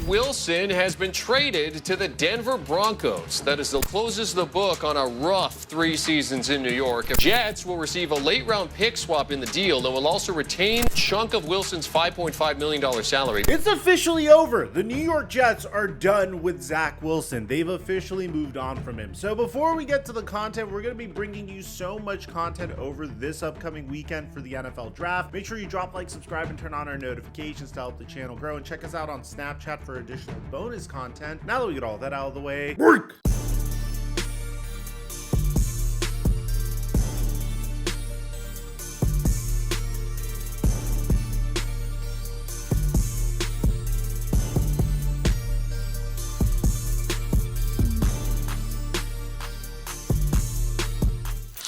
Wilson has been traded to the Denver Broncos. That closes the book on a rough 3 seasons in New York. Jets will receive a late-round pick swap in the deal and will also retain a chunk of Wilson's $5.5 million salary. It's officially over. The New York Jets are done with Zach Wilson. They've officially moved on from him. So before we get to the content, we're going to be bringing you so much content over this upcoming weekend for the NFL Draft. Make sure you drop, like, subscribe, and turn on our notifications to help the channel grow. And check us out on Snapchat for additional bonus content. Now that we get all that out of the way, work!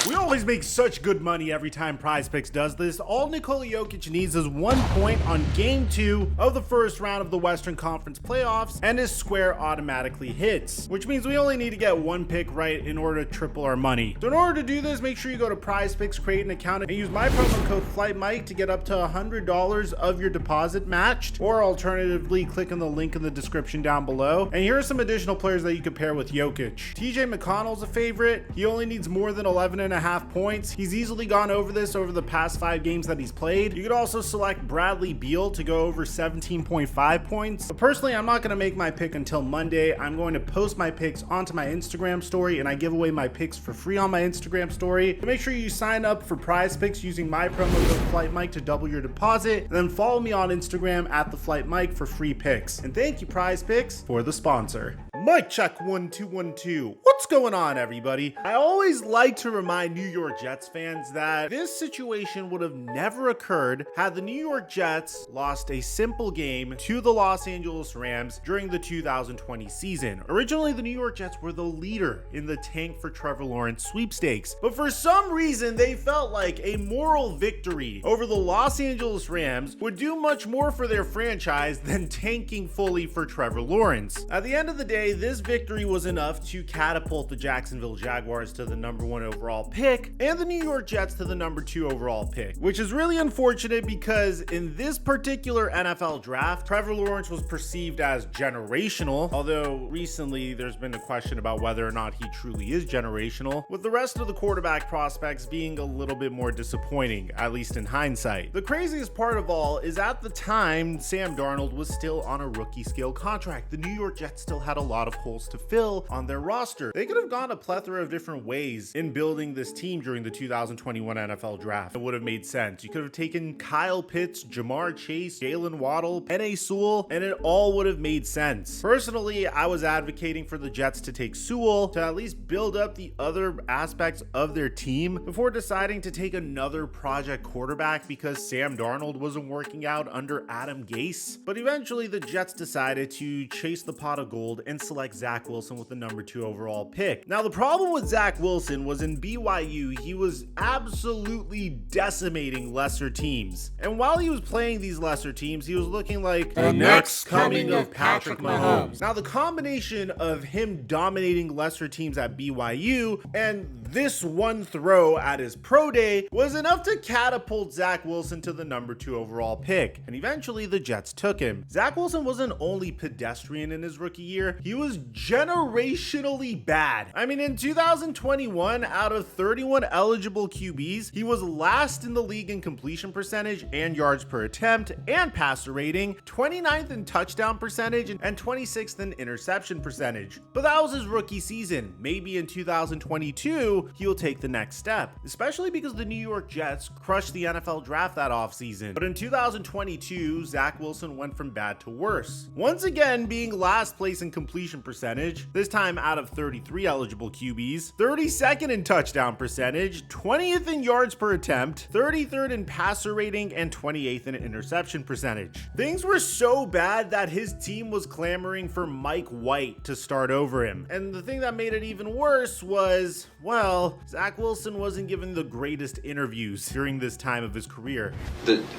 We always make such good money every time PrizePicks does this. All Nikola Jokic needs is 1 point on game 2 of the first round of the Western Conference playoffs, and his square automatically hits, which means we only need to get 1 pick right in order to triple our money. So in order to do this, make sure you go to PrizePicks, create an account, and use my promo code FlightMike to get up to $100 of your deposit matched, or alternatively, click on the link in the description down below. And here are some additional players that you could pair with Jokic. TJ McConnell's a favorite. He only needs more than 11.5 points. He's easily gone over this over the past 5 games that he's played. You could also select Bradley Beal to go over 17.5 points. But personally, I'm not going to make my pick until Monday. I'm going to post my picks onto my Instagram story, and I give away my picks for free on my Instagram story. So make sure you sign up for PrizePicks using my promo code FlightMike to double your deposit, and then follow me on Instagram at @TheFlightMike for free picks. And thank you, PrizePicks, for the sponsor. Mic check 1 2 1 2. What's going on, everybody? I always like to remind New York Jets fans that this situation would have never occurred had the New York Jets lost a simple game to the Los Angeles Rams during the 2020 season. Originally, the New York Jets were the leader in the tank for Trevor Lawrence sweepstakes, but for some reason, they felt like a moral victory over the Los Angeles Rams would do much more for their franchise than tanking fully for Trevor Lawrence. At the end of the day, this victory was enough to catapult the Jacksonville Jaguars to the #1 overall pick and the New York Jets to the #2 overall pick, which is really unfortunate because in this particular NFL draft, Trevor Lawrence was perceived as generational, although recently there's been a question about whether or not he truly is generational, with the rest of the quarterback prospects being a little bit more disappointing, at least in hindsight. The craziest part of all is at the time, Sam Darnold was still on a rookie scale contract. The New York Jets still had a lot of holes to fill on their roster. They could have gone a plethora of different ways in building this team during the 2021 NFL draft. It would have made sense. You could have taken Kyle Pitts, Jamar Chase, Jalen Waddle, Penei Sewell, and it all would have made sense. Personally, I was advocating for the Jets to take Sewell to at least build up the other aspects of their team before deciding to take another project quarterback because Sam Darnold wasn't working out under Adam Gase. But eventually, the Jets decided to chase the pot of gold and select Zach Wilson with the #2 overall pick. Now, the problem with Zach Wilson was in BYU, he was absolutely decimating lesser teams. And while he was playing these lesser teams, he was looking like the next coming of Patrick Mahomes. Now, the combination of him dominating lesser teams at BYU and this one throw at his pro day was enough to catapult Zach Wilson to the #2 overall pick. And eventually, the Jets took him. Zach Wilson wasn't only pedestrian in his rookie year, he was generationally bad. I mean, in 2021, out of 31 eligible QBs, he was last in the league in completion percentage and yards per attempt and passer rating, 29th in touchdown percentage, and 26th in interception percentage. But that was his rookie season. Maybe in 2022, he'll take the next step, especially because the New York Jets crushed the NFL draft that offseason. But in 2022, Zach Wilson went from bad to worse, once again being last place in completion percentage, this time out of 33 eligible QBs, 32nd in touchdown percentage, 20th in yards per attempt, 33rd in passer rating, and 28th in interception percentage. Things were so bad that his team was clamoring for Mike White to start over him. And the thing that made it even worse was, well, Zach Wilson wasn't given the greatest interviews during this time of his career.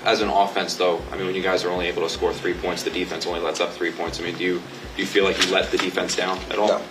As an offense, though, I mean, when you guys are only able to score 3 points, the defense only lets up 3 points. I mean, do you feel like you let the defense down at all?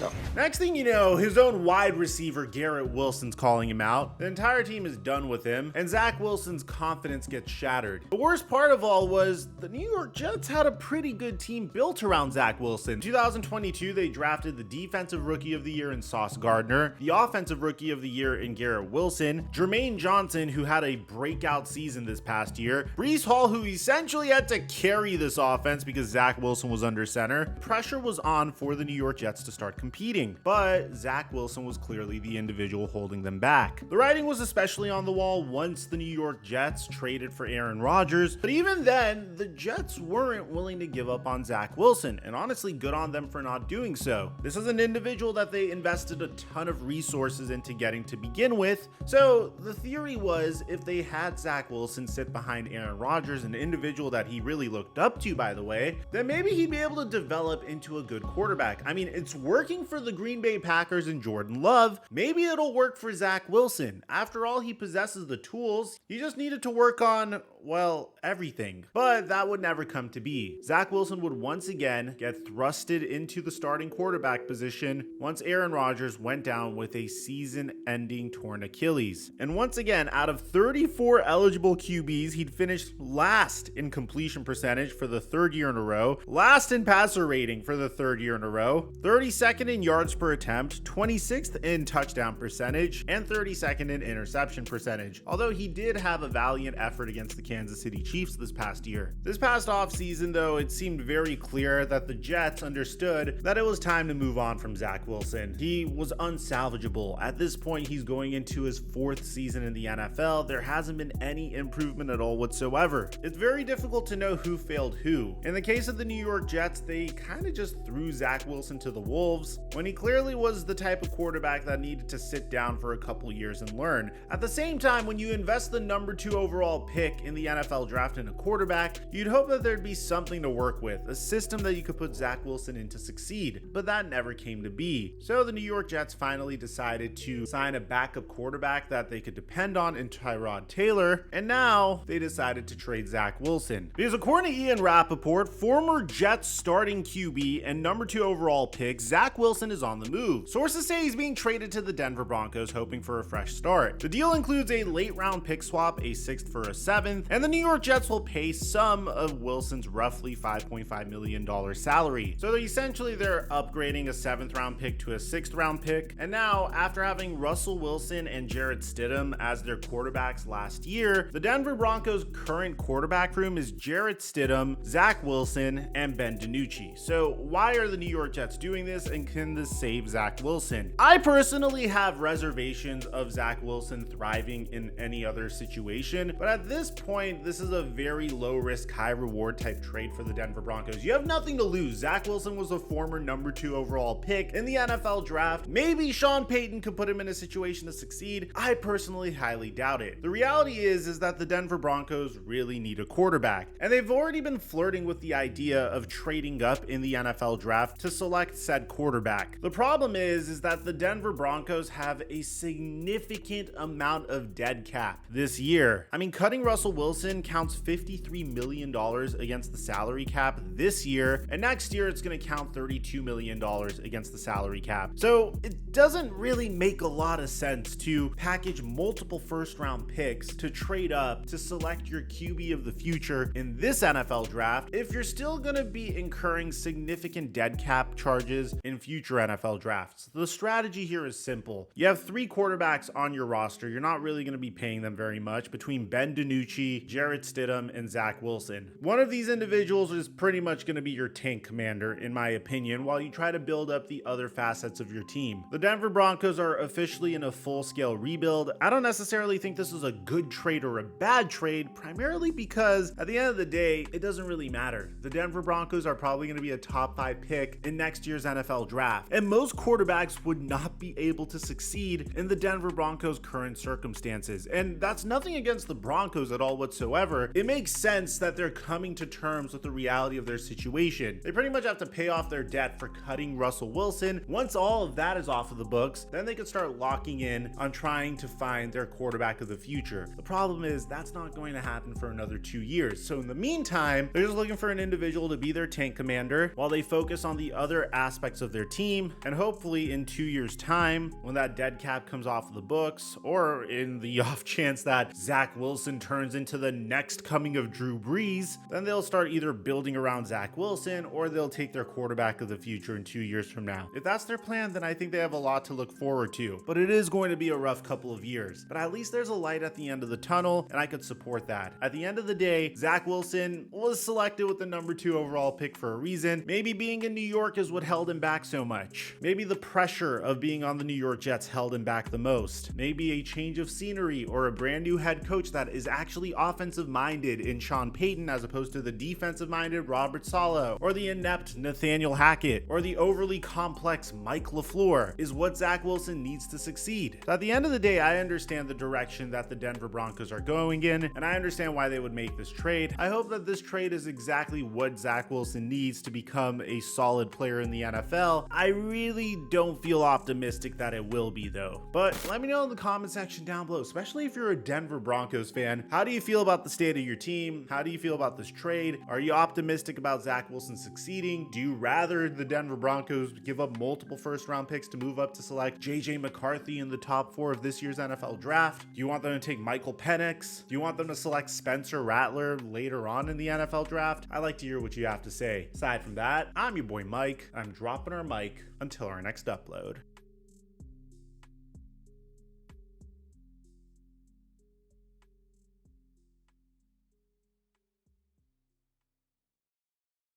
No. Next thing you know, his own wide receiver Garrett Wilson's calling him out. The entire team is done with him, and Zach Wilson's confidence gets shattered. The worst part of all was the New York Jets had a pretty good team built around Zach Wilson. In 2022, they drafted the Defensive Rookie of the Year in Sauce Gardner, the Offensive Rookie of the Year in Garrett Wilson, Jermaine Johnson, who had a breakout season this past year, Breece Hall, who essentially had to carry this offense because Zach Wilson was under center. Pressure was on for the New York Jets to start competing, but Zach Wilson was clearly the individual holding them back. The writing was especially on the wall once the New York Jets traded for Aaron Rodgers, but even then, the Jets weren't willing to give up on Zach Wilson, and honestly, good on them for not doing so. This is an individual that they invested a ton of resources into getting to begin with, so the theory was if they had Zach Wilson sit behind Aaron Rodgers, an individual that he really looked up to, by the way, then maybe he'd be able to develop into a good quarterback. I mean, it's working for the Green Bay Packers and Jordan Love. Maybe it'll work for Zach Wilson. After all, he possesses the tools. He just needed to work on, well, everything. But that would never come to be. Zach Wilson would once again get thrusted into the starting quarterback position once Aaron Rodgers went down with a season-ending torn Achilles. And once again, out of 34 eligible QBs, he'd finished last in completion percentage for the third year in a row, last in passer rating for the third year in a row, 32nd in yards per attempt, 26th in touchdown percentage, and 32nd in interception percentage. Although he did have a valiant effort against the Kansas City Chiefs this past year. This past offseason, though, it seemed very clear that the Jets understood that it was time to move on from Zach Wilson. He was unsalvageable. At this point, he's going into his fourth season in the NFL. There hasn't been any improvement at all whatsoever. It's very difficult to know who failed who. In the case of the New York Jets, they kind of just threw Zach Wilson to the wolves when he clearly was the type of quarterback that needed to sit down for a couple years and learn. At the same time, when you invest the number 2 overall pick in the NFL draft in a quarterback, you'd hope that there'd be something to work with, a system that you could put Zach Wilson in to succeed, but that never came to be. So the New York Jets finally decided to sign a backup quarterback that they could depend on in Tyrod Taylor, and now they decided to trade Zach Wilson. Because according to Ian Rappaport, former Jets starting QB and number 2 overall pick, Zach Wilson is on the move. Sources say he's being traded to the Denver Broncos, hoping for a fresh start. The deal includes a late round pick swap, a 6th for a 7th, and the New York Jets will pay some of Wilson's roughly $5.5 million salary. So they're upgrading a 7th round pick to a 6th round pick. And now, after having Russell Wilson and Jarrett Stidham as their quarterbacks last year, the Denver Broncos' current quarterback room is Jarrett Stidham, Zach Wilson, and Ben DiNucci. So why are the New York Jets doing this, and can this save Zach Wilson? I personally have reservations of Zach Wilson thriving in any other situation, but at this point, this is a very low risk, high reward type trade for the Denver Broncos. You have nothing to lose. Zach Wilson was a former number 2 overall pick in the NFL draft. Maybe Sean Payton could put him in a situation to succeed. I personally highly doubt it. The reality is that the Denver Broncos really need a quarterback, and they've already been flirting with the idea of trading up in the NFL draft to select said quarterback. The problem is that the Denver Broncos have a significant amount of dead cap this year. I mean, cutting Russell Wilson counts $53 million against the salary cap this year, and next year it's going to count $32 million against the salary cap. So it doesn't really make a lot of sense to package multiple first round picks to trade up to select your QB of the future in this NFL draft if you're still going to be incurring significant dead cap charges in future NFL drafts. The strategy here is simple. You have 3 quarterbacks on your roster. You're not really going to be paying them very much between Ben DiNucci, Jarrett Stidham, and Zach Wilson. One of these individuals is pretty much going to be your tank commander, in my opinion, while you try to build up the other facets of your team. The Denver Broncos are officially in a full-scale rebuild. I don't necessarily think this is a good trade or a bad trade, primarily because at the end of the day, it doesn't really matter. The Denver Broncos are probably going to be a top 5 pick in next year's NFL draft, and most quarterbacks would not be able to succeed in the Denver Broncos' current circumstances. And that's nothing against the Broncos at all whatsoever, it makes sense that they're coming to terms with the reality of their situation. They pretty much have to pay off their debt for cutting Russell Wilson. Once all of that is off of the books, then they can start locking in on trying to find their quarterback of the future. The problem is that's not going to happen for another 2 years. So in the meantime, they're just looking for an individual to be their tank commander while they focus on the other aspects of their team. And hopefully in 2 years' time, when that dead cap comes off of the books, or in the off chance that Zach Wilson turns into the next coming of Drew Brees, then they'll start either building around Zach Wilson or they'll take their quarterback of the future in 2 years from now. If that's their plan, then I think they have a lot to look forward to. But it is going to be a rough couple of years. But at least there's a light at the end of the tunnel, and I could support that. At the end of the day, Zach Wilson was selected with the number 2 overall pick for a reason. Maybe being in New York is what held him back so much. Maybe the pressure of being on the New York Jets held him back the most. Maybe a change of scenery or a brand new head coach that is actually offensive minded in Sean Payton as opposed to the defensive minded Robert Saleh, or the inept Nathaniel Hackett, or the overly complex Mike LaFleur is what Zach Wilson needs to succeed. So at the end of the day, I understand the direction that the Denver Broncos are going in, and I understand why they would make this trade. I hope that this trade is exactly what Zach Wilson needs to become a solid player in the NFL. I really don't feel optimistic that it will be though. But let me know in the comment section down below, especially if you're a Denver Broncos fan. How do you feel about the state of your team? How do you feel about this trade? Are you optimistic about Zach Wilson succeeding? Do you rather the Denver Broncos give up multiple first-round picks to move up to select JJ McCarthy in the top 4 of this year's NFL draft? Do you want them to take Michael Penix? Do you want them to select Spencer Rattler later on in the NFL draft? I'd like to hear what you have to say. Aside from that, I'm your boy Mike. I'm dropping our mic until our next upload.